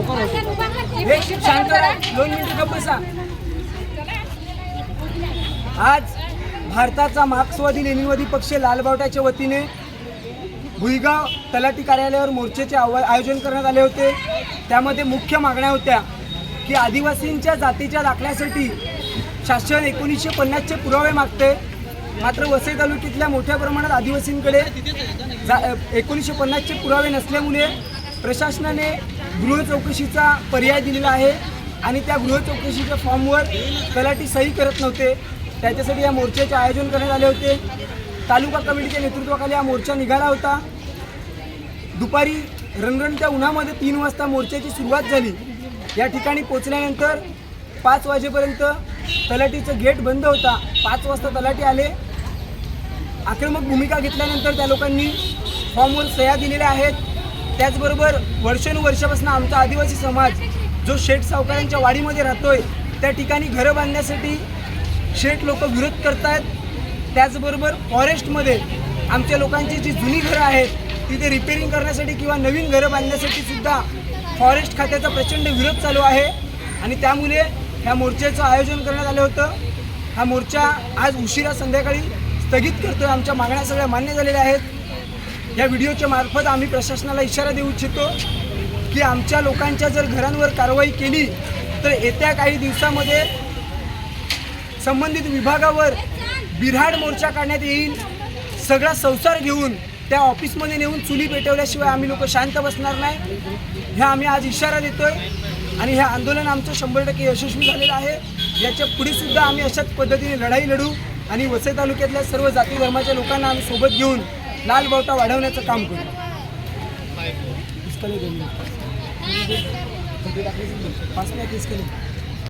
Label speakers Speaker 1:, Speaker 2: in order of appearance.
Speaker 1: शांत राहा, 2 मिनिटं गप्प बसा. आज भारताचा मार्क्सवादी लेनिनवादी पक्ष लालबावट्याच्या वतीने भुईगाव तलाठी कार्यालयावर मोर्चाचे आयोजन करण्यात आले होते. त्यामध्ये मुख्य मागण्या होत्या की आदिवासींच्या जातीच्या दाखल्यासाठी शासन 1950चे पुरावे मागते. मात्र वसई तालुक्यातल्या मोठ्या प्रमाणात आदिवासींकडे 1950चे पुरावे नसल्यामुळे प्रशासनाने गृह चौकशीचा पर्याय दिलेला आहे आणि त्या गृह चौकशीच्या फॉर्मवर तलाठी सही करत नव्हते. त्याच्यासाठी या मोर्चाचे आयोजन करण्यात आले होते. तालुका कमिटीच्या नेतृत्वाखाली हा मोर्चा निघाला होता. दुपारी रणरणत्या उन्हामध्ये 3 वाजता मोर्चाची सुरुवात झाली. या ठिकाणी पोचल्यानंतर 5 वाजेपर्यंत तलाठीचं गेट बंद होता. 5 वाजता तलाठी आले. आक्रमक भूमिका घेतल्यानंतर त्या लोकांनी फॉर्मवर सह्या दिलेल्या आहेत. त्याचबरोबर वर्षानुवर्षापासून आमचा आदिवासी समाज जो शेठ सावकारांच्या वाडीमध्ये राहतोय त्या ठिकाणी घरं बांधण्यासाठी शेठ लोक विरोध करत आहेत. त्याचबरोबर फॉरेस्टमध्ये आमच्या लोकांची जी जुनी घरं आहेत तिथे रिपेअरिंग करण्यासाठी किंवा नवीन घरं बांधण्यासाठी सुद्धा फॉरेस्ट खात्याचा प्रचंड विरोध चालू आहे आणि त्यामुळे ह्या मोर्चाचं आयोजन करण्यात आलं होतं. हा मोर्चा आज उशिरा संध्याकाळी स्थगित करतोय. आमच्या मागण्या सगळ्या मान्य झालेल्या आहेत. या व्हिडिओच्या मार्फत आम्ही प्रशासनाला इशारा देऊ इच्छितो की आमच्या लोकांच्या जर घरांवर कारवाई केली तर येत्या काही दिवसामध्ये संबंधित विभागावर बिऱ्हाड मोर्चा काढण्यात येईल. सगळा संसार घेऊन त्या ऑफिसमध्ये नेऊन चुली पेटवल्याशिवाय आम्ही लोक शांत बसणार नाही. ह्या आम्ही आज इशारा देतोय आणि हे आंदोलन आमचं 100% यशस्वी झालेलं आहे. याच्या पुढे सुद्धा आम्ही अशाच पद्धतीने लढाई लढू आणि वसई तालुक्यातल्या सर्व जाती धर्माच्या लोकांना आम्ही सोबत घेऊन लाल बावटा वाढवण्याचं काम करू. पाच